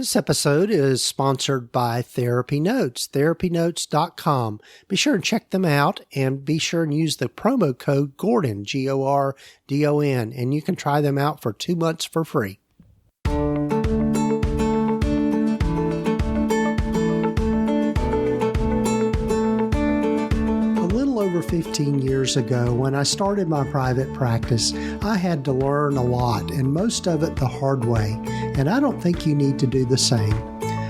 This episode is sponsored by TherapyNotes, therapynotes.com. Be sure and check them out and be sure and use the promo code Gordon, Gordon, and you can try them out for 2 months for free. Over 15 years ago, when I started my private practice, I had to learn a lot, and most of it the hard way, and I don't think you need to do the same.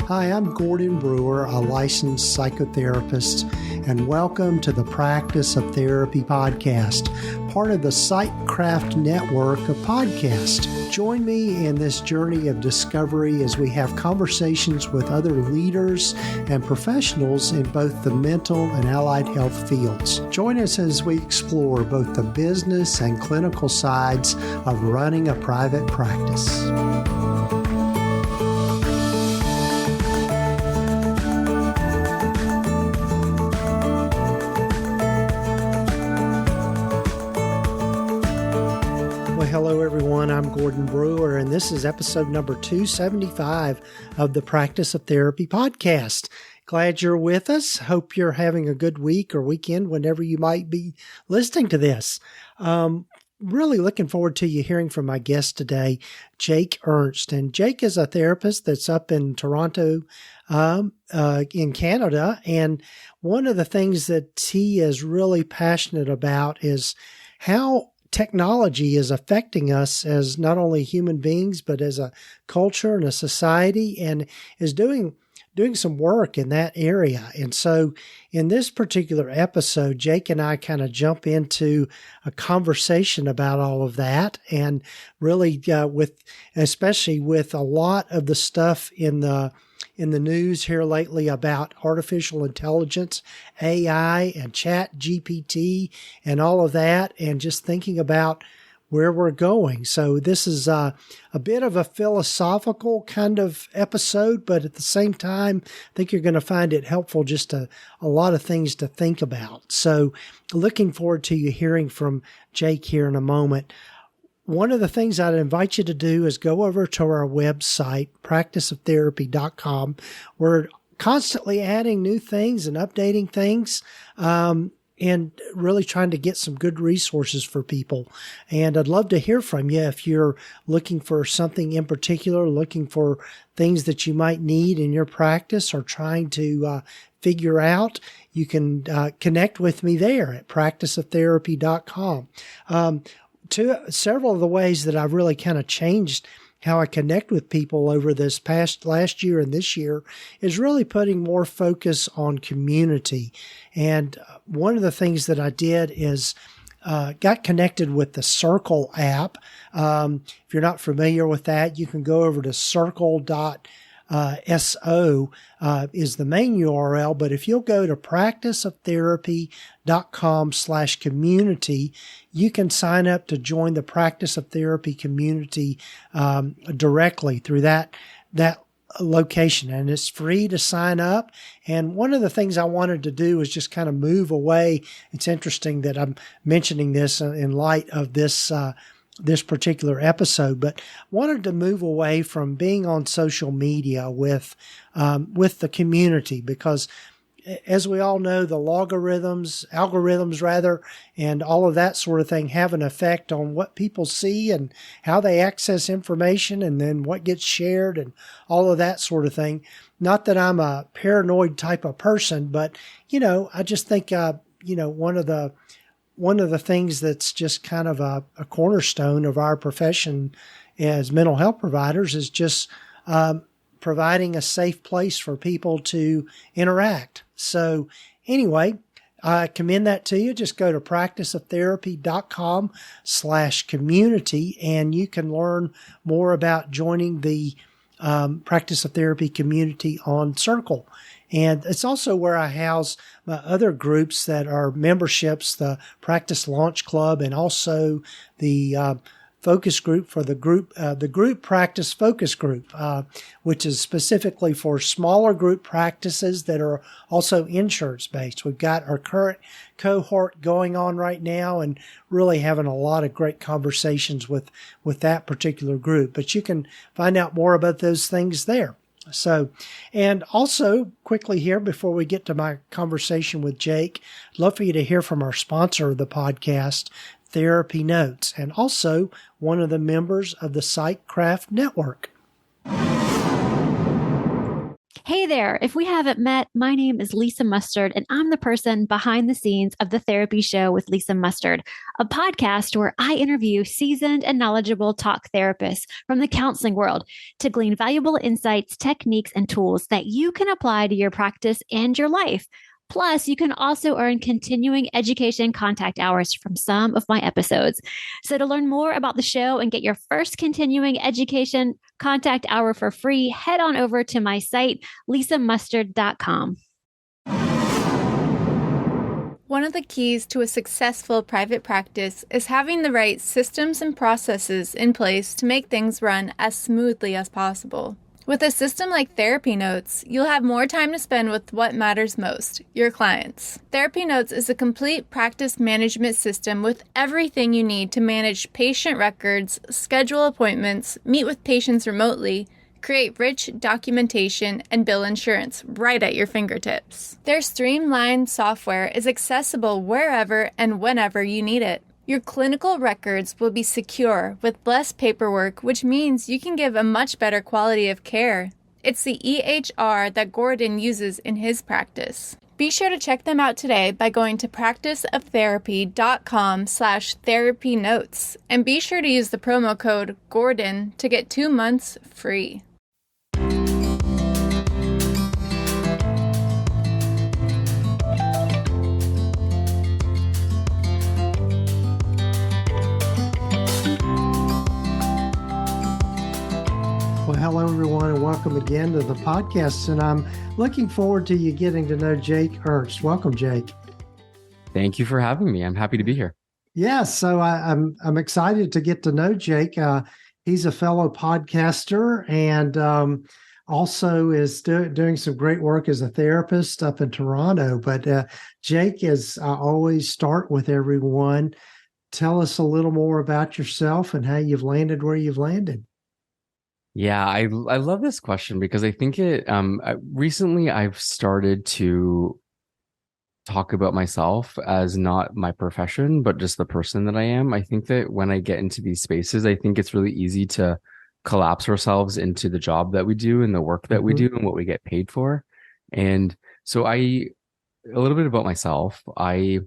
Hi, I'm Gordon Brewer, a licensed psychotherapist, and welcome to the Practice of Therapy podcast, part of the Psychcraft network of podcasts. Join me in this journey of discovery as we have conversations with other leaders and professionals in both the mental and allied health fields. Join us as we explore both the business and clinical sides of running a private practice. Hello, everyone. I'm Gordon Brewer, and this is episode number 275 of the Practice of Therapy podcast. Glad you're with us. Hope you're having a good week or weekend whenever you might be listening to this. Really looking forward to you hearing from my guest today, Jake Ernst. And Jake is a therapist that's up in Toronto, in Canada. And one of the things that he is really passionate about is how technology is affecting us as not only human beings, but as a culture and a society, and is doing some work in that area. And so in this particular episode, Jake and I kind of jump into a conversation about all of that, and really especially with a lot of the stuff in the news here lately about artificial intelligence, AI and Chat GPT and all of that, and just thinking about where we're going. So this is a bit of a philosophical kind of episode, but at the same time, I think you're going to find it helpful, just a lot of things to think about. So looking forward to you hearing from Jake here in a moment. One of the things I'd invite you to do is go over to our website, practiceoftherapy.com. We're constantly adding new things and updating things, and really trying to get some good resources for people. And I'd love to hear from you if you're looking for something in particular, looking for things that you might need in your practice or trying to figure out. You can connect with me there at practiceoftherapy.com. Several of the ways that I've really kind of changed how I connect with people over this last year and this year is really putting more focus on community. And one of the things that I did is got connected with the Circle app. If you're not familiar with that, you can go over to circle.so is the main URL, but if you'll go to practiceoftherapy.com/community, you can sign up to join the Practice of Therapy community directly through that location, and it's free to sign up. And one of the things I wanted to do is just kind of move away. It's interesting that I'm mentioning this in light of this particular episode, but wanted to move away from being on social media with the community, because as we all know, the algorithms rather, and all of that sort of thing have an effect on what people see and how they access information, and then what gets shared and all of that sort of thing. Not that I'm a paranoid type of person, but, I just think, one of the things that's just kind of a cornerstone of our profession as mental health providers is just providing a safe place for people to interact. So anyway, I commend that to you. Just go to practiceoftherapy.com/community, and you can learn more about joining the Practice of Therapy community on Circle. And it's also where I house my other groups that are memberships, the Practice Launch Club, and also the focus group for the group practice focus group, which is specifically for smaller group practices that are also insurance based. We've got our current cohort going on right now and really having a lot of great conversations with that particular group. But you can find out more about those things there. So, and also quickly here, before we get to my conversation with Jake, I'd love for you to hear from our sponsor of the podcast, TherapyNotes, and also one of the members of the PsychCraft Network. Hey there. If we haven't met, my name is Lisa Mustard, and I'm the person behind the scenes of the Therapy Show with Lisa Mustard, a podcast where I interview seasoned and knowledgeable talk therapists from the counseling world to glean valuable insights, techniques, and tools that you can apply to your practice and your life. Plus, you can also earn continuing education contact hours from some of my episodes. So to learn more about the show and get your first continuing education contact hour for free, head on over to my site, lisamustard.com. One of the keys to a successful private practice is having the right systems and processes in place to make things run as smoothly as possible. With a system like TherapyNotes, you'll have more time to spend with what matters most, your clients. TherapyNotes is a complete practice management system with everything you need to manage patient records, schedule appointments, meet with patients remotely, create rich documentation, and bill insurance right at your fingertips. Their streamlined software is accessible wherever and whenever you need it. Your clinical records will be secure with less paperwork, which means you can give a much better quality of care. It's the EHR that Gordon uses in his practice. Be sure to check them out today by going to practiceoftherapy.com/therapynotes and be sure to use the promo code GORDON to get 2 months free. Well, hello, everyone, and welcome again to the podcast. And I'm looking forward to you getting to know Jake Ernst. Welcome, Jake. Thank you for having me. I'm happy to be here. Yeah, so I'm excited to get to know Jake. He's a fellow podcaster and also is doing some great work as a therapist up in Toronto. But Jake, as I always start with everyone, tell us a little more about yourself and how you've landed where you've landed. Yeah, I love this question because I think recently I've started to talk about myself as not my profession, but just the person that I am. I think that when I get into these spaces, I think it's really easy to collapse ourselves into the job that we do and the work that we do and what we get paid for. And so a little bit about myself, I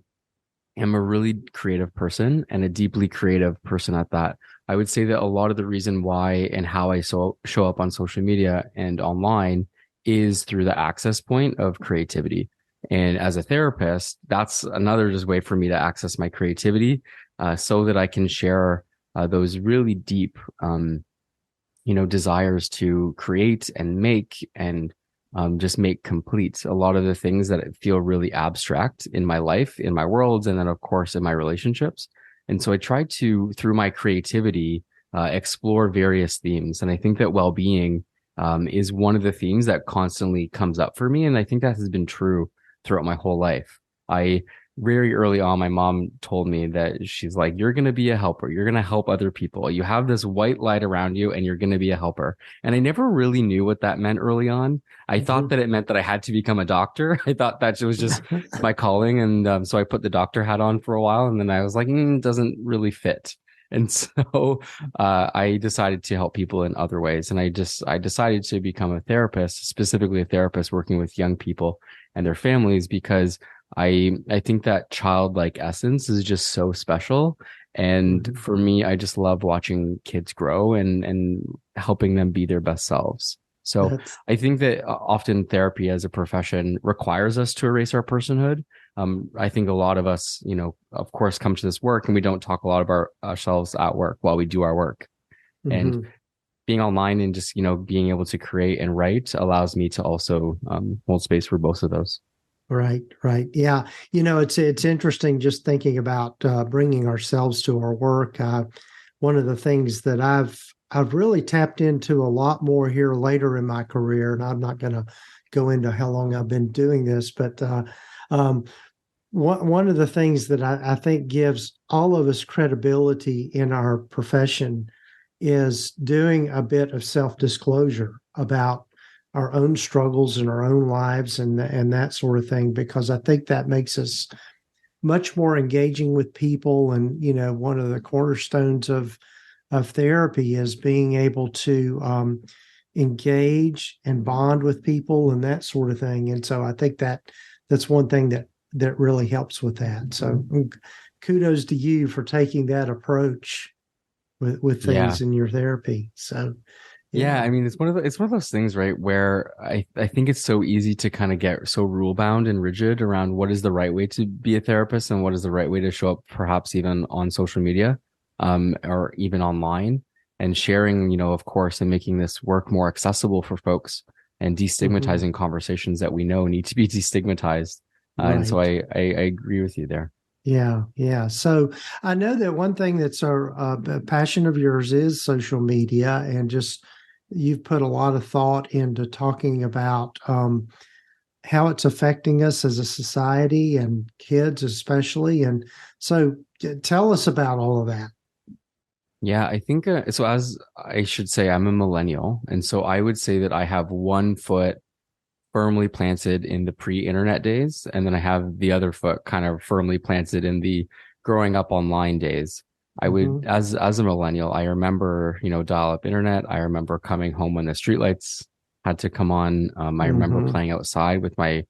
am a really creative person and a deeply creative person at that. I would say that a lot of the reason why and how I show up on social media and online is through the access point of creativity. And as a therapist, that's another just way for me to access my creativity so that I can share those really deep, desires to create and make and just make complete a lot of the things that feel really abstract in my life, in my worlds, and then, of course, in my relationships. And so I try to, through my creativity, explore various themes. And I think that well-being is one of the themes that constantly comes up for me. And I think that has been true throughout my whole life. Very early on, my mom told me that she's like, you're going to be a helper. You're going to help other people. You have this white light around you and you're going to be a helper. And I never really knew what that meant early on. I thought that it meant that I had to become a doctor. I thought that it was just my calling. And so I put the doctor hat on for a while. And then I was like, it doesn't really fit. And so I decided to help people in other ways. And I decided to become a therapist, specifically a therapist working with young people and their families, because I think that childlike essence is just so special. And for me, I just love watching kids grow and helping them be their best selves. So I think that often therapy as a profession requires us to erase our personhood. I think a lot of us, of course, come to this work and we don't talk a lot about ourselves at work while we do our work. And being online and just, being able to create and write allows me to also hold space for both of those. Right. Yeah. It's interesting just thinking about bringing ourselves to our work. One of the things that I've really tapped into a lot more here later in my career, and I'm not going to go into how long I've been doing this, but one of the things that I think gives all of us credibility in our profession is doing a bit of self-disclosure about our own struggles in our own lives and that sort of thing, because I think that makes us much more engaging with people. And, one of the cornerstones of therapy is being able to engage and bond with people and that sort of thing. And so I think that's one thing that really helps with that. So kudos to you for taking that approach with Yeah. things in your therapy. So Yeah, I mean, it's one of those things, right, where I think it's so easy to kind of get so rule bound and rigid around what is the right way to be a therapist and what is the right way to show up, perhaps even on social media, or even online, and sharing, of course, and making this work more accessible for folks and mhm, destigmatizing conversations that we know need to be destigmatized. And so right. I agree with you there. Yeah, yeah. So I know that one thing that's a passion of yours is social media, and just you've put a lot of thought into talking about how it's affecting us as a society and kids especially. And so tell us about all of that. Yeah, I think so. As I should say, I'm a millennial, and so I would say that I have one foot firmly planted in the pre-internet days, and then I have the other foot kind of firmly planted in the growing up online days. I would, Hmm. as a millennial, I remember, dial-up internet. I remember coming home when the streetlights had to come on. I remember Hmm. playing outside with my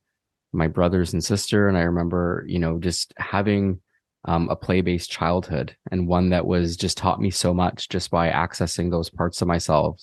brothers and sister. And I remember, just having a play-based childhood, and one that was just taught me so much just by accessing those parts of myself.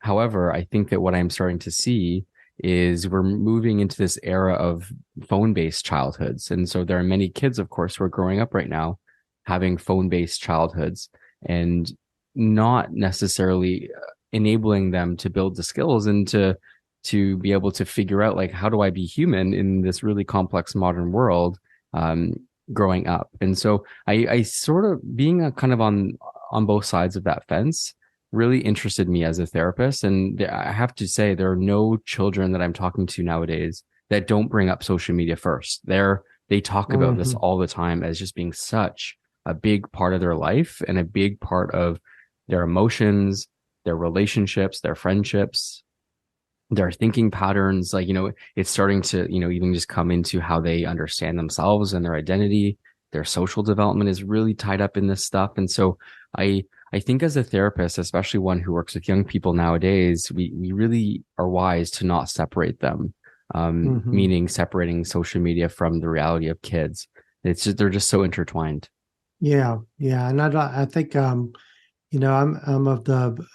However, I think that what I'm starting to see is we're moving into this era of phone-based childhoods. And so there are many kids, of course, who are growing up right now having phone-based childhoods and not necessarily enabling them to build the skills and to be able to figure out, like, how do I be human in this really complex modern world, um, growing up. And so I sort of being a kind of on both sides of that fence really interested me as a therapist. And I have to say, there are no children that I'm talking to nowadays that don't bring up social media first. They talk about this Hmm. all the time as just being such a big part of their life and a big part of their emotions, their relationships, their friendships, their thinking patterns. Like, it's starting to, even just come into how they understand themselves and their identity. Their social development is really tied up in this stuff. And so I think as a therapist, especially one who works with young people nowadays, we really are wise to not separate them. Hmm. Meaning separating social media from the reality of kids. It's just, they're just so intertwined. Yeah, yeah. And I think I'm of the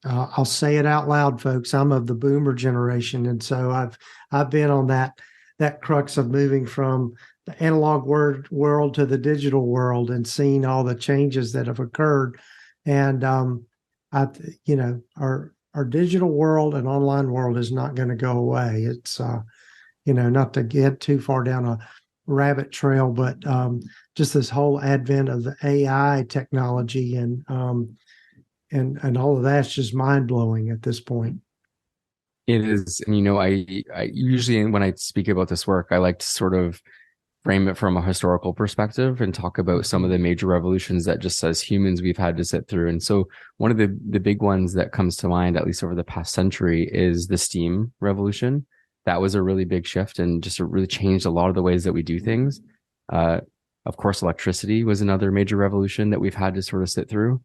I'll say it out loud, folks. I'm of the boomer generation, and so I've been on that crux of moving from the analog world to the digital world and seeing all the changes that have occurred. And our digital world and online world is not going to go away. It's not to get too far down a rabbit trail, but just this whole advent of the AI technology and all of that's just mind blowing at this point. It is. And, I usually, when I speak about this work, I like to sort of frame it from a historical perspective and talk about some of Mhm. the major revolutions that just as humans we've had to sit through. And so one of the big ones that comes to mind, at least over the past century, is the steam revolution. That was a really big shift and just really changed a lot of the ways that we do things. Uh, of course, electricity was another major revolution that we've had to sort of sit through,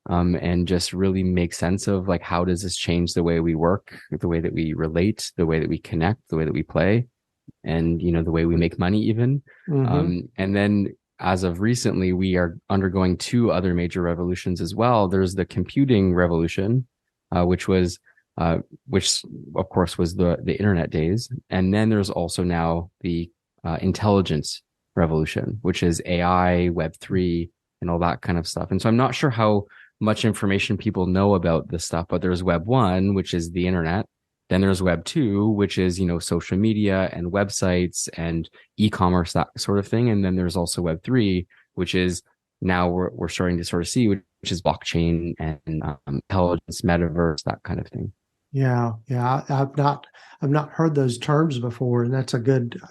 and just really make sense of, like, how does this change the way we work, the way that we relate, the way that we connect, the way that we play, and the way we make money even. Hmm. And then as of recently, we are undergoing two other major revolutions as well. There's the computing revolution, which was which of course was the internet days, and then there's also now the intelligence revolution, which is AI, Web3, and all that kind of stuff. And so I'm not sure how much information people know about this stuff, but there's Web 1, which is the internet. Then there's Web 2, which is, social media and websites and e-commerce, that sort of thing. And then there's also Web 3, which is now we're starting to sort of see, which is blockchain and intelligence, metaverse, that kind of thing. Yeah, yeah. I've not heard those terms before, and that's a good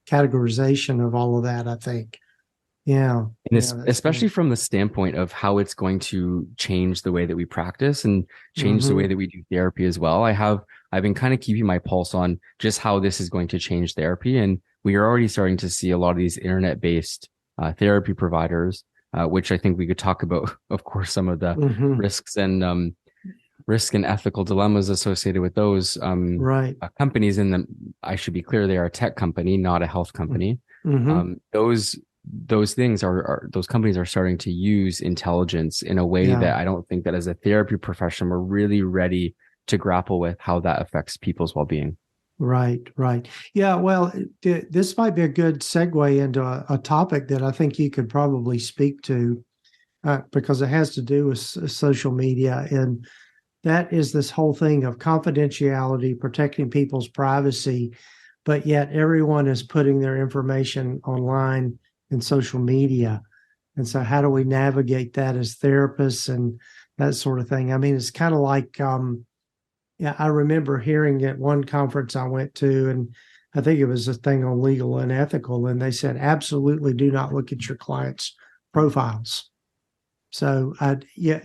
categorization of all of that, I think. Yeah. And Yeah. That's especially good. from the standpoint of how it's going to change the way that we practice and change the way Mm-hmm. that we do therapy as well. I've been kind of keeping my pulse on just how this is going to change therapy. And we are already starting to see a lot of these internet-based therapy providers, which I think we could talk about, of course, some of the Mm-hmm. risks and ethical dilemmas associated with those Right. companies. And I should be clear, they are a tech company, not a health company. Mm-hmm. Those things those companies are starting to use intelligence in a way Yeah. that I don't think that as a therapy profession we're really ready to grapple with how that affects people's well-being. Right, right. Yeah, well, this might be a good segue into a topic that I think you could probably speak to because it has to do with social media. And that is this whole thing of confidentiality, protecting people's privacy, but yet everyone is putting their information online in social media. And so, how do we navigate that as therapists and that sort of thing? I mean, it's kind of like, yeah, I remember hearing at one conference I went to, and I think it was a thing on legal and ethical, and they said, absolutely do not look at your clients' profiles. So, yeah,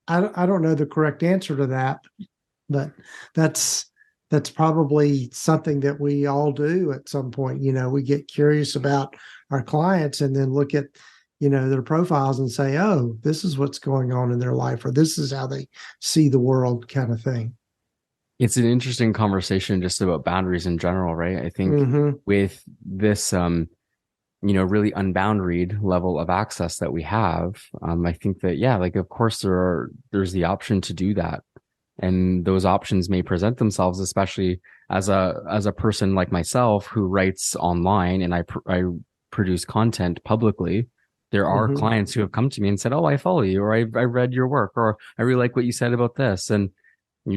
I don't know the correct answer to that, but that's that's probably something that we all do at some point. We get curious about our clients and then look at their profiles and say, oh, this is what's going on in their life, or this is how they see the world, kind of thing. It's an interesting conversation just about boundaries in general, right? I think Mm-hmm. with this really unboundaried level of access that we have, I think that, yeah, like, of course there's the option to do that. And those options may present themselves, especially as a person like myself who writes online and I produce content publicly. There are Mm-hmm. clients who have come to me and said, "Oh, I follow you," or I read your work," or "I really like what you said about this." And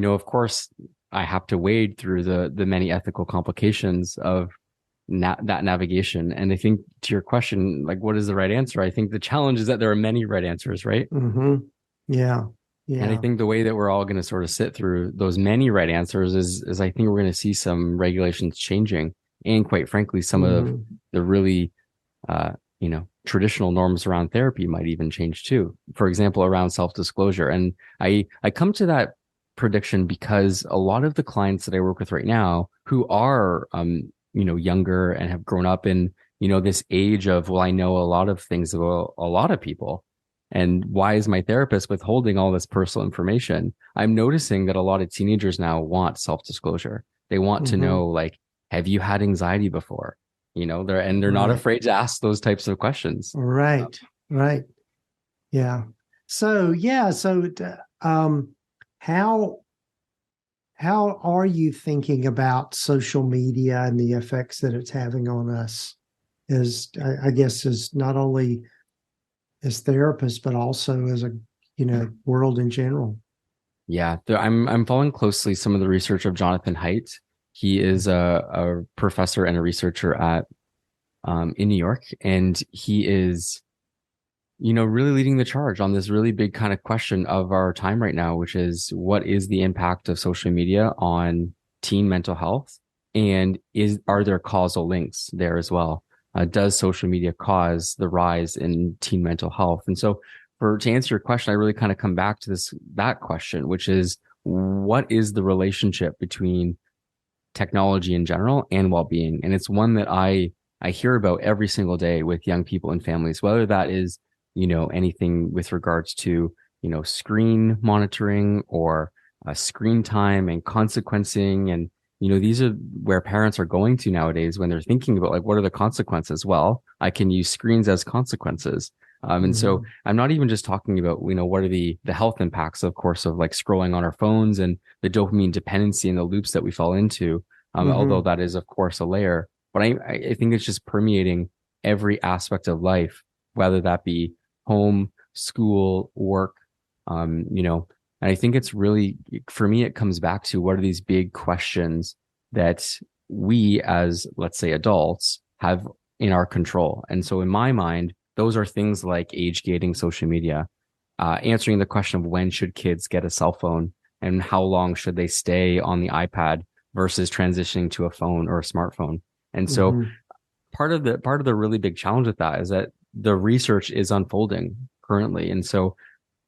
of course, I have to wade through the many ethical complications of that navigation. And I think to your question, like, what is the right answer? I think the challenge is that there are many right answers, right? Mm-hmm. Yeah. And I Yeah. think the way that we're all going to sort of sit through those many right answers is I think we're going to see some regulations changing, and quite frankly, some of Mm-hmm. the really, traditional norms around therapy might even change too. For example, around self-disclosure. And I come to that prediction because a lot of the clients that I work with right now who are, younger and have grown up in, this age of, well, I know a lot of things about a lot of people. And why is my therapist withholding all this personal information? I'm noticing that a lot of teenagers now want self-disclosure. They want to Mm-hmm. know, like, have you had anxiety before? They're not Right. afraid to ask those types of questions. Right. Right. Yeah. So yeah. So how how are you thinking about social media and the effects that it's having on us? As I guess as not only as therapists, but also as a world in general. Yeah, I'm following closely some of the research of Jonathan Haidt. He is a professor and a researcher at in New York, and he is really leading the charge on this really big kind of question of our time right now, which is what is the impact of social media on teen mental health? And are there causal links there as well? Does social media cause the rise in teen mental health? And so to answer your question, I really kind of come back to that question, which is what is the relationship between technology in general and well-being? And it's one that I hear about every single day with young people and families, whether that is, anything with regards to, screen monitoring or screen time and consequencing. And, these are where parents are going to nowadays when they're thinking about, like, what are the consequences? Well, I can use screens as consequences. And so Mm-hmm. I'm not even just talking about, what are the health impacts, of course, of like scrolling on our phones and the dopamine dependency and the loops that we fall into. Although Mm-hmm. that is, of course, a layer, but I think it's just permeating every aspect of life, whether that be home, school, work, and I think it's really, for me, it comes back to what are these big questions that we as, let's say, adults have in our control. And so in my mind, those are things like age gating social media, answering the question of when should kids get a cell phone and how long should they stay on the iPad versus transitioning to a phone or a smartphone. And so Mm-hmm. part of the really big challenge with that is that the research is unfolding currently. And so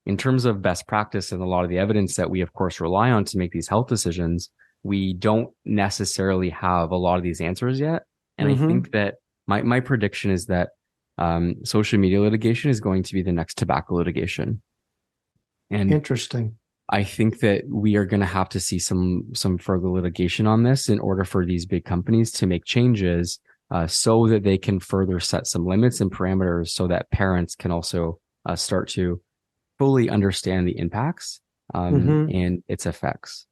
in terms of best practice and a lot of the evidence that we of course rely on to make these health decisions, we don't necessarily have a lot of these answers yet. And I think that my prediction is that social media litigation is going to be the next tobacco litigation. And Interesting. I think that we are going to have to see some further litigation on this in order for these big companies to make changes so that they can further set some limits and parameters so that parents can also start to fully understand the impacts and its effects.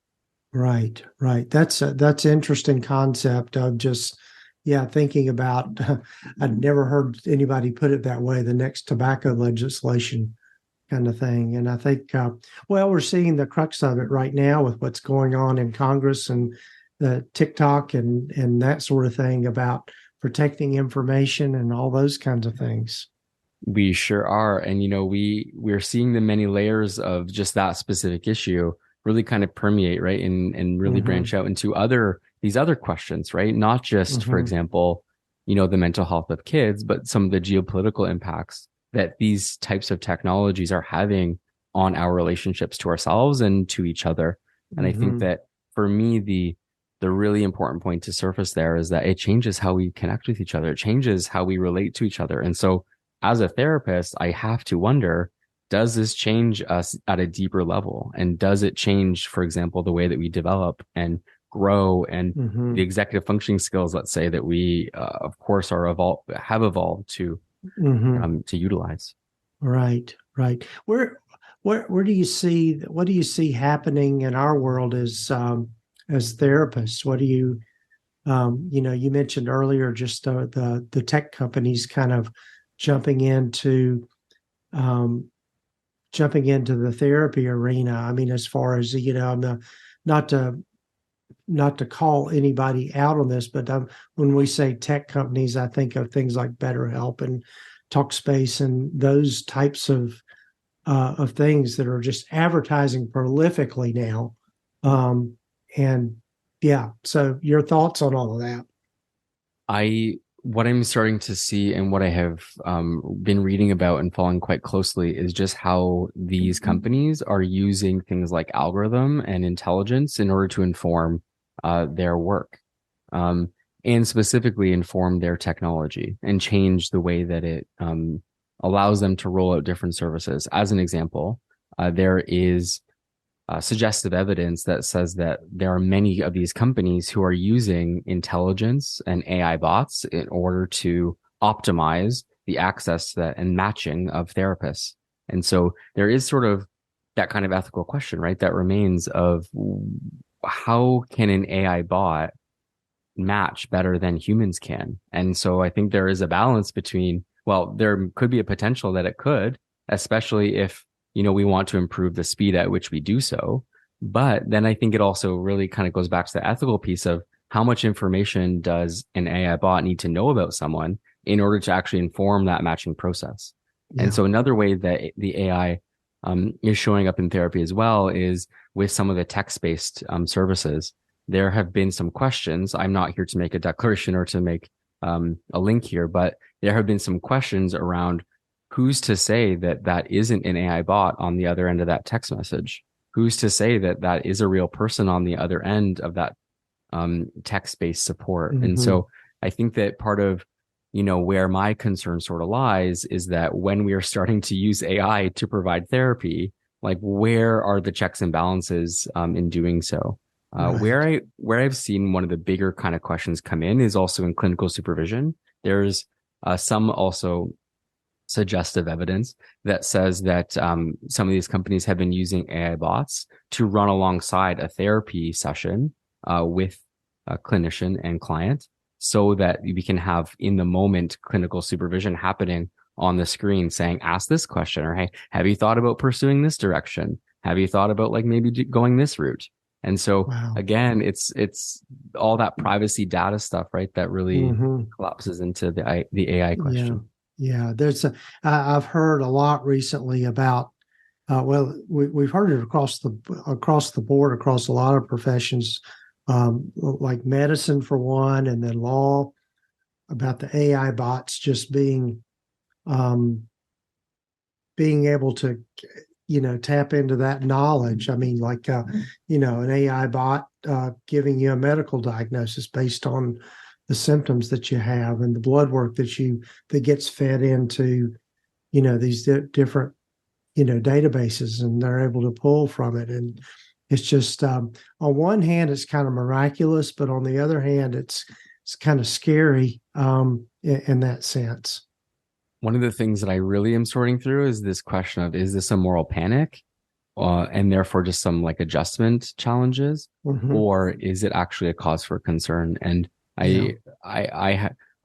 Right. That's an interesting concept of just, thinking about, I'd never heard anybody put it that way, the next tobacco legislation kind of thing. And I think, we're seeing the crux of it right now with what's going on in Congress and the TikTok and that sort of thing about protecting information and all those kinds of things. We sure are. And, we're seeing the many layers of just that specific issue really kind of permeate, right? And really branch out into these other questions, right? Not just, for example, the mental health of kids, but some of the geopolitical impacts that these types of technologies are having on our relationships to ourselves and to each other. And I think that for me, the really important point to surface there is that it changes how we connect with each other. It changes how we relate to each other. And so as a therapist, I have to wonder, does this change us at a deeper level? And does it change, for example, the way that we develop and grow and the executive functioning skills, let's say, that we, of course, have evolved to utilize? Right. Where do you see, what do you see happening in our world as therapists? What do you, you mentioned earlier just the tech companies kind of jumping into the therapy arena. I mean, as far as, not to call anybody out on this, but when we say tech companies, I think of things like BetterHelp and Talkspace and those types of things that are just advertising prolifically now. So your thoughts on all of that? What I'm starting to see and what I have been reading about and following quite closely is just how these companies are using things like algorithm and intelligence in order to inform their work, and specifically inform their technology and change the way that it allows them to roll out different services. As an example, there is suggestive evidence that says that there are many of these companies who are using intelligence and AI bots in order to optimize the access that and matching of therapists. And so there is sort of that kind of ethical question, right? That remains of how can an AI bot match better than humans can? And so I think there is a balance between, there could be a potential that it could, especially if we want to improve the speed at which we do so. But then I think it also really kind of goes back to the ethical piece of how much information does an AI bot need to know about someone in order to actually inform that matching process. Yeah. And so another way that the AI is showing up in therapy as well is with some of the text-based services. There have been some questions. I'm not here to make a declaration or to make a link here, but there have been some questions around who's to say that that isn't an AI bot on the other end of that text message? Who's to say that that is a real person on the other end of that text-based support? And so I think that part of, where my concern sort of lies is that when we are starting to use AI to provide therapy, like where are the checks and balances in doing so? Right. Where I've seen one of the bigger kind of questions come in is also in clinical supervision. There's some also suggestive evidence that says that some of these companies have been using AI bots to run alongside a therapy session with a clinician and client so that we can have in the moment clinical supervision happening on the screen saying, ask this question, or, hey, have you thought about pursuing this direction? Have you thought about maybe going this route? And so again, it's all that privacy data stuff, right? That really collapses into the AI question. Yeah, I've heard a lot recently about, we've heard it across the board, across a lot of professions, like medicine for one, and then law, about the AI bots just being able to, tap into that knowledge. I mean, like, an AI bot giving you a medical diagnosis based on the symptoms that you have and the blood work that gets fed into, these different, databases, and they're able to pull from it. And it's just, on one hand, it's kind of miraculous, but on the other hand, it's kind of scary in that sense. One of the things that I really am sorting through is this question of, is this a moral panic, and therefore just some like adjustment challenges, Mm-hmm. or is it actually a cause for concern? And Yeah.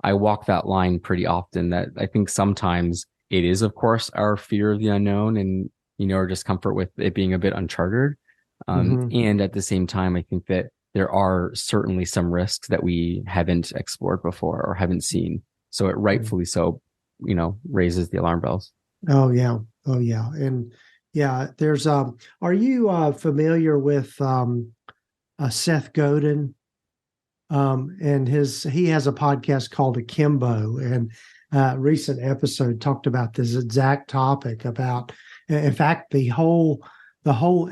I walk that line pretty often, that I think sometimes it is, of course, our fear of the unknown and, our discomfort with it being a bit uncharted. Mm-hmm. And at the same time, I think that there are certainly some risks that we haven't explored before or haven't seen. So it rightfully so, raises the alarm bells. Oh yeah. Oh yeah. And yeah, there's are you familiar with Seth Godin? And he has a podcast called Akimbo, and recent episode talked about this exact topic. About, in fact, the whole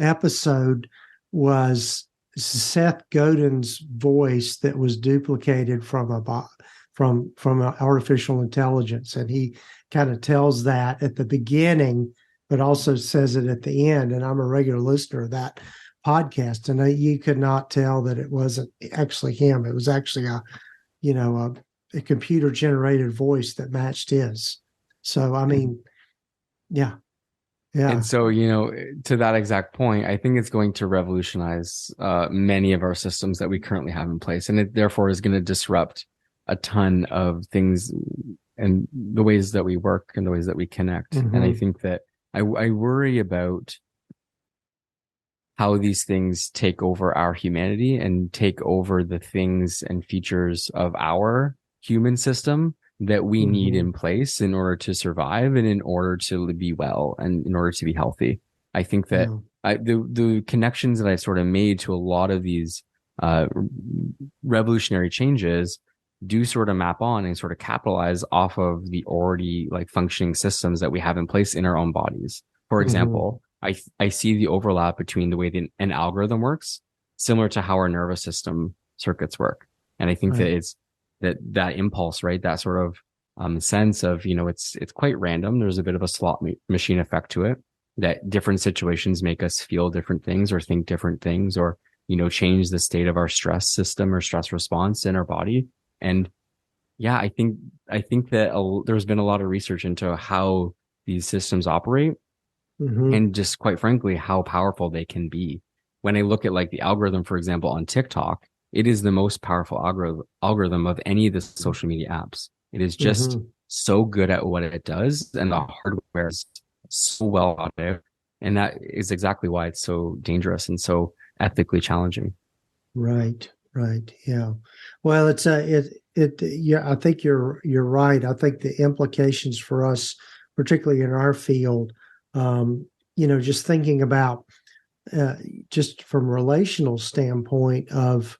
episode was Seth Godin's voice that was duplicated from from artificial intelligence, and he kind of tells that at the beginning, but also says it at the end. And I'm a regular listener of that podcast, and you could not tell that it wasn't actually him. It was actually a computer generated voice that matched his. So I mean, yeah. And so, to that exact point, I think it's going to revolutionize many of our systems that we currently have in place. And it therefore is going to disrupt a ton of things and the ways that we work and the ways that we connect. Mm-hmm. And I think that I worry about how these things take over our humanity and take over the things and features of our human system that we need in place in order to survive and in order to be well and in order to be healthy. I think that the connections that I sort of made to a lot of these revolutionary changes do sort of map on and sort of capitalize off of the already like functioning systems that we have in place in our own bodies. For example, I see the overlap between the way an algorithm works, similar to how our nervous system circuits work. And I think that it's that impulse, right? That sort of sense of, it's quite random. There's a bit of a slot machine effect to it, that different situations make us feel different things or think different things, or, change the state of our stress system or stress response in our body. And yeah, I think that there's been a lot of research into how these systems operate. And just quite frankly, how powerful they can be. When I look at like the algorithm, for example, on TikTok, it is the most powerful algorithm of any of the social media apps. It is just so good at what it does, and the hardware is so well out there. And that is exactly why it's so dangerous and so ethically challenging. Right. Yeah. Well, I think you're right. I think the implications for us, particularly in our field, just thinking about just from a relational standpoint of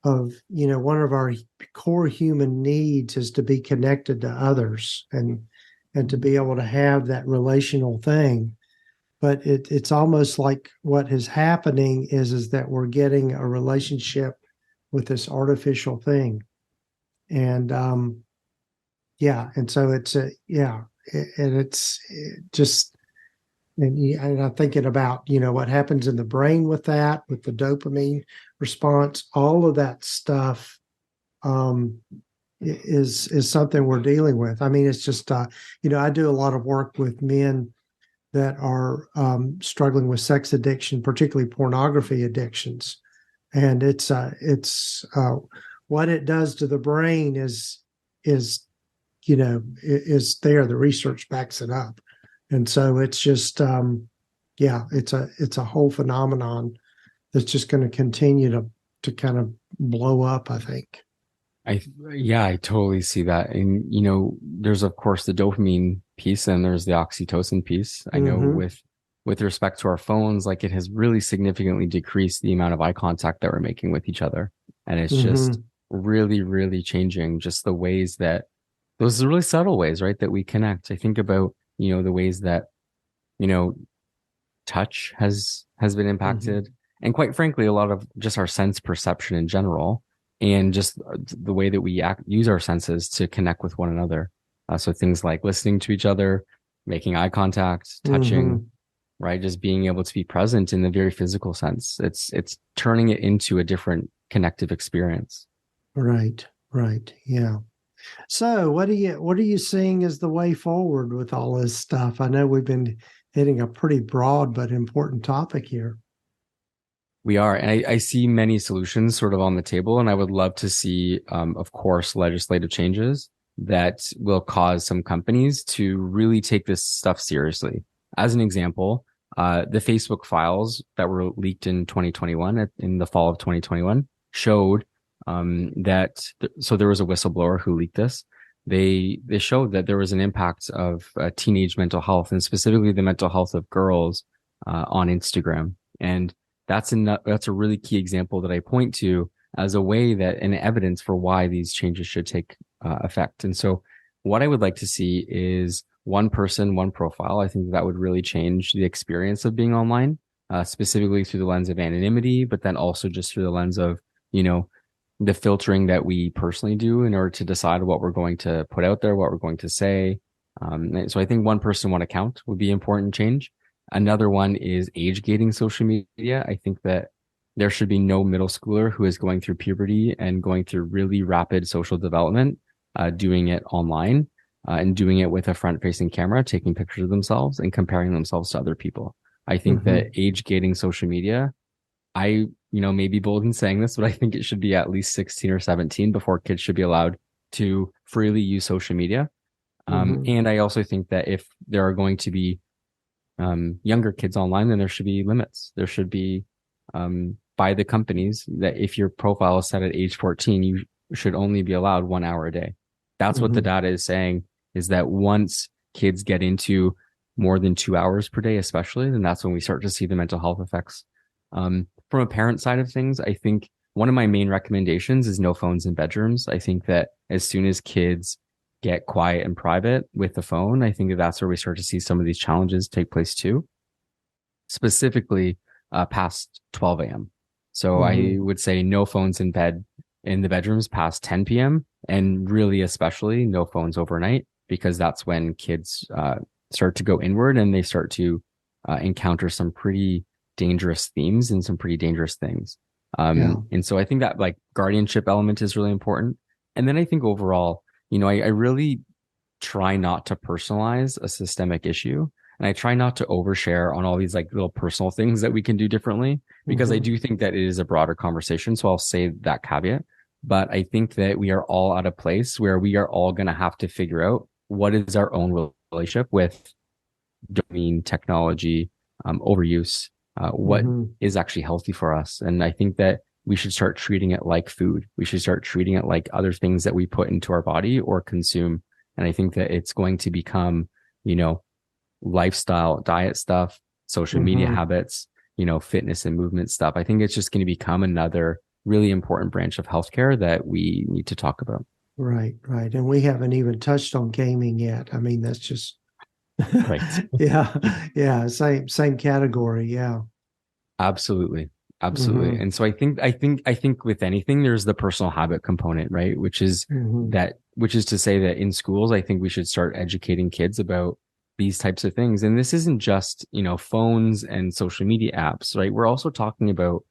one of our core human needs is to be connected to others and to be able to have that relational thing. But it's almost like what is happening is that we're getting a relationship with this artificial thing. And and so it's and it's just, and I'm thinking about, what happens in the brain with that, with the dopamine response, all of that stuff is something we're dealing with. I mean, it's just, I do a lot of work with men that are struggling with sex addiction, particularly pornography addictions. And it's what it does to the brain is there. The research backs it up. And so it's just, it's a whole phenomenon that's just going to continue to kind of blow up, I think. I totally see that. And, there's of course the dopamine piece and there's the oxytocin piece. I know with respect to our phones, like it has really significantly decreased the amount of eye contact that we're making with each other. And it's just really, really changing just the ways that those really subtle ways, right, that we connect. I think about, the ways that, you know, touch has been Mm-hmm. impacted, and quite frankly, a lot of just our sense perception in general, and just the way that we use our senses to connect with one another. So things like listening to each other, making eye contact, Mm-hmm. touching, right? Just being able to be present in the very physical sense. It's turning it into a different connective experience. Right. Right. Yeah. So what are you seeing as the way forward with all this stuff? I know we've been hitting a pretty broad but important topic here. We are, and I see many solutions sort of on the table, and I would love to see, of course, legislative changes that will cause some companies to really take this stuff seriously. As an example, the Facebook files that were leaked in 2021, in the fall of 2021, showed so there was a whistleblower who leaked this. They showed that there was an impact of teenage mental health, and specifically the mental health of girls on Instagram. And that's a really key example that I point to as a way that an evidence for why these changes should take effect. And so what I would like to see is one person, one profile. I think that would really change the experience of being online, specifically through the lens of anonymity, but then also just through the lens of, the filtering that we personally do in order to decide what we're going to put out there, what we're going to say. So I think one person, one account would be important change. Another one is age gating social media. I think that there should be no middle schooler who is going through puberty and going through really rapid social development, doing it online, and doing it with a front-facing camera, taking pictures of themselves and comparing themselves to other people. I think that age gating social media, I may be bold in saying this, but I think it should be at least 16 or 17 before kids should be allowed to freely use social media. And I also think that if there are going to be younger kids online, then there should be limits. There should be, by the companies, that if your profile is set at age 14, you should only be allowed 1 hour a day. That's what the data is saying, is that once kids get into more than 2 hours per day, especially, then that's when we start to see the mental health effects. From a parent side of things, I think one of my main recommendations is no phones in bedrooms. I think that as soon as kids get quiet and private with the phone, I think that's where we start to see some of these challenges take place too, specifically past 12 a.m. So I would say no phones in the bedrooms past 10 p.m. and really especially no phones overnight, because that's when kids start to go inward and they start to encounter some pretty dangerous themes and some pretty dangerous things. And so I think that like guardianship element is really important. And then I think overall, I really try not to personalize a systemic issue, and I try not to overshare on all these like little personal things that we can do differently, because I do think that it is a broader conversation. So I'll say that caveat, but I think that we are all at a place where we are all going to have to figure out what is our own relationship with dopamine, technology, overuse, what is actually healthy for us. And I think that we should start treating it like food. We should start treating it like other things that we put into our body or consume. And I think that it's going to become, lifestyle, diet stuff, social media habits, fitness and movement stuff. I think it's just going to become another really important branch of healthcare that we need to talk about. Right, right. And we haven't even touched on gaming yet. I mean, that's just right. Yeah, same category. Yeah. Absolutely. And so I think with anything, there's the personal habit component, right? Which is to say that in schools, I think we should start educating kids about these types of things. And this isn't just, phones and social media apps, right? We're also talking about,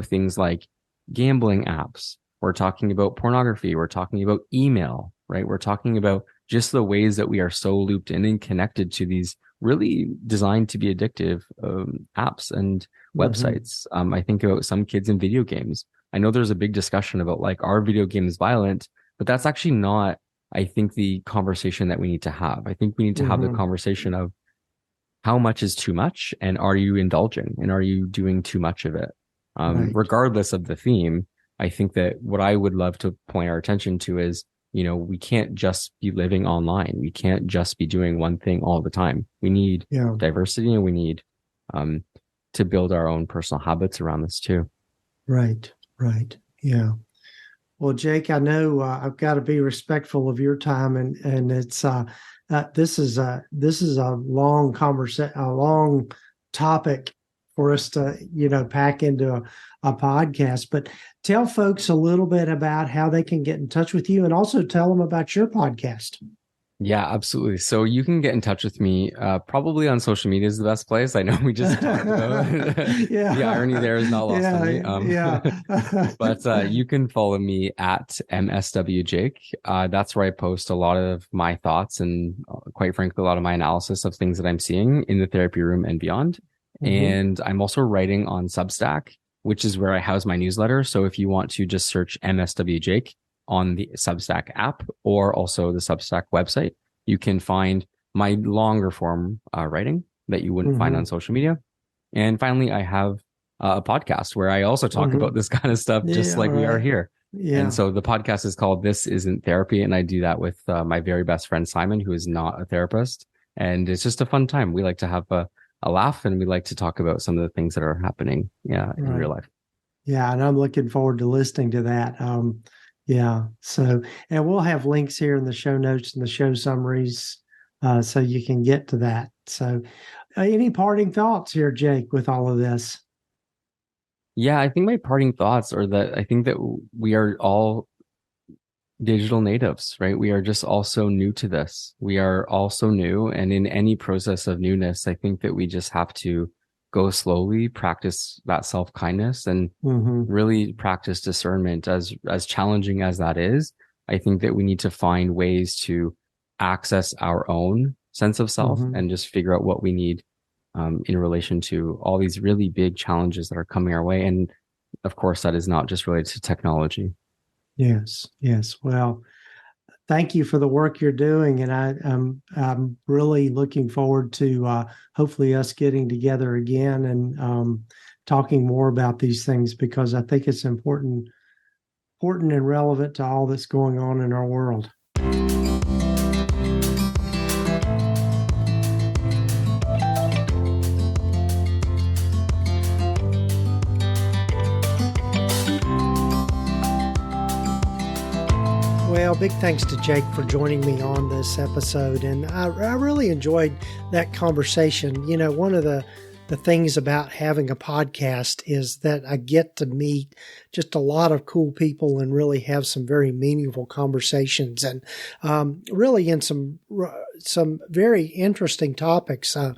things like gambling apps. We're talking about pornography. We're talking about email, right? We're talking about just the ways that we are so looped in and connected to these really designed to be addictive apps and websites. I think about some kids in video games. I know there's a big discussion about like, are video games violent? But that's actually not, I think, the conversation that we need to have. I think we need to have the conversation of how much is too much, and are you indulging, and are you doing too much of it? Regardless of the theme, I think that what I would love to point our attention to is, we can't just be living online. We can't just be doing one thing all the time. We need diversity, and we need to build our own personal habits around this too. Right. Yeah. Well, Jake, I know I've got to be respectful of your time, and it's this is a long conversation, a long topic for us to pack into a podcast. But tell folks a little bit about how they can get in touch with you, and also tell them about your podcast. Yeah, absolutely. So you can get in touch with me. Probably on social media is the best place. I know we just talked about Yeah. the irony there is not lost on me. Yeah. But you can follow me at MSWJake. That's where I post a lot of my thoughts and quite frankly, a lot of my analysis of things that I'm seeing in the therapy room and beyond. And I'm also writing on Substack, which is where I house my newsletter. So if you want to just search MSWJake on the Substack app or also the Substack website, you can find my longer form writing that you wouldn't find on social media. And finally, I have a podcast where I also talk about this kind of stuff, just like we are here. Yeah. And so the podcast is called This Isn't Therapy. And I do that with my very best friend, Simon, who is not a therapist. And it's just a fun time. We like to have a laugh, and we like to talk about some of the things that are happening in real life. Yeah. And I'm looking forward to listening to that. Yeah. So, and we'll have links here in the show notes and the show summaries, so you can get to that. So, any parting thoughts here, Jake, with all of this? Yeah, I think my parting thoughts are that I think that we are all digital natives, right? We are just all so new to this. We are all so new. And in any process of newness, I think that we just have to go slowly, practice that self-kindness, and really practice discernment. As challenging as that is, I think that we need to find ways to access our own sense of self and just figure out what we need in relation to all these really big challenges that are coming our way. And of course, that is not just related to technology. Yes. Well, thank you for the work you're doing, and I'm really looking forward to hopefully us getting together again and talking more about these things, because I think it's important and relevant to all that's going on in our world. Well, big thanks to Jake for joining me on this episode. And I really enjoyed that conversation. You know, one of the things about having a podcast is that I get to meet just a lot of cool people and really have some very meaningful conversations, and really in some very interesting topics. I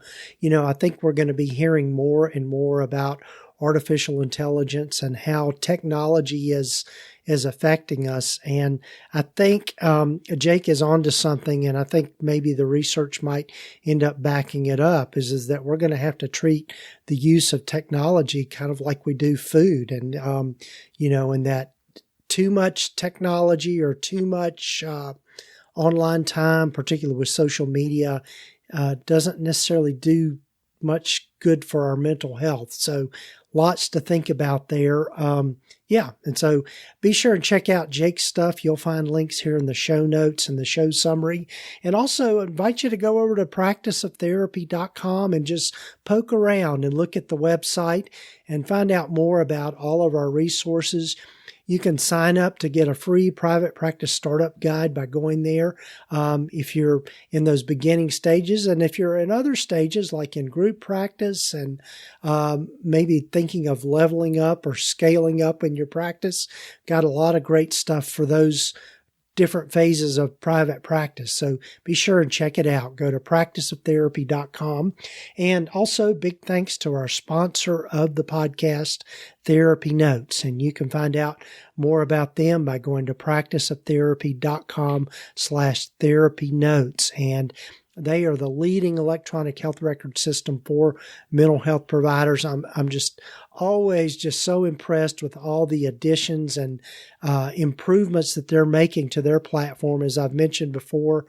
think we're going to be hearing more and more about artificial intelligence and how technology is affecting us. And I think Jake is onto something, and I think maybe the research might end up backing it up, is that we're going to have to treat the use of technology kind of like we do food. And, and that too much technology or too much online time, particularly with social media, doesn't necessarily do much good for our mental health. So lots to think about there. And so be sure and check out Jake's stuff. You'll find links here in the show notes and the show summary. And also invite you to go over to practiceoftherapy.com and just poke around and look at the website and find out more about all of our resources. You can sign up to get a free private practice startup guide by going there if you're in those beginning stages. And if you're in other stages, like in group practice and maybe thinking of leveling up or scaling up in your practice, got a lot of great stuff for those different phases of private practice. So be sure and check it out. Go to practiceoftherapy.com. And also big thanks to our sponsor of the podcast, TherapyNotes. And you can find out more about them by going to practiceoftherapy.com/therapynotes. And they are the leading electronic health record system for mental health providers. I'm just always just so impressed with all the additions and improvements that they're making to their platform. As I've mentioned before,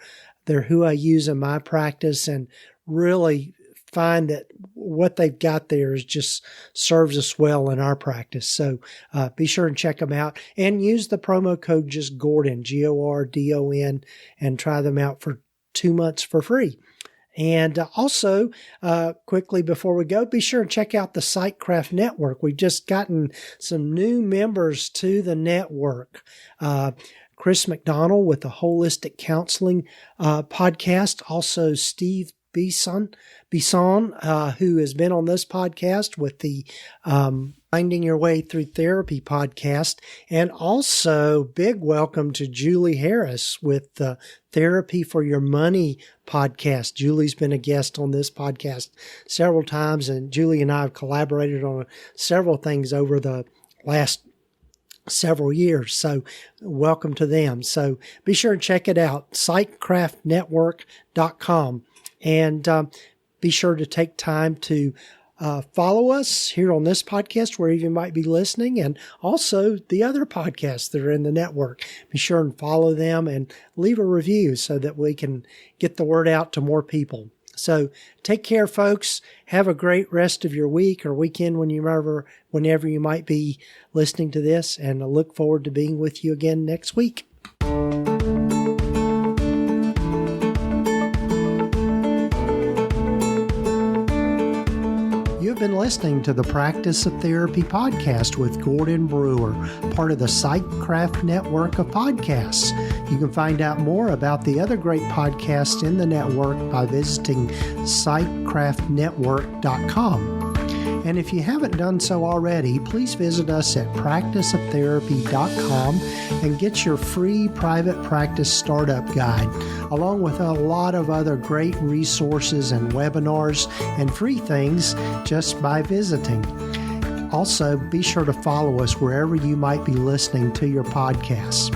they're who I use in my practice, and really find that what they've got there is just serves us well in our practice. So be sure and check them out, and use the promo code just Gordon, Gordon, and try them out for 2 months for free. And also, quickly before we go, be sure and check out the Psychcraft Network. We've just gotten some new members to the network. Chris McDonald with the Holistic Counseling podcast. Also, Steve Bisson, who has been on this podcast with the Finding Your Way Through Therapy podcast. And also, big welcome to Julie Harris with the Therapy for Your Money podcast. Julie's been a guest on this podcast several times, and Julie and I have collaborated on several things over the last several years. So welcome to them. So be sure and check it out, psychcraftnetwork.com. And be sure to take time to follow us here on this podcast, where you might be listening, and also the other podcasts that are in the network. Be sure and follow them and leave a review so that we can get the word out to more people. So take care, folks. Have a great rest of your week or weekend whenever you might be listening to this, and I look forward to being with you again next week. You've been listening to the Practice of Therapy podcast with Gordon Brewer, part of the Psychcraft network of podcasts. You can find out more about the other great podcasts in the network by visiting psychcraftnetwork.com. And if you haven't done so already, please visit us at practiceoftherapy.com and get your free private practice startup guide, along with a lot of other great resources and webinars and free things just by visiting. Also, be sure to follow us wherever you might be listening to your podcasts.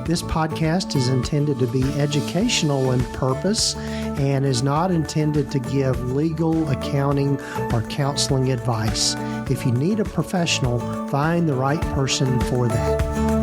This podcast is intended to be educational in purpose and is not intended to give legal, accounting, or counseling advice. If you need a professional, find the right person for that.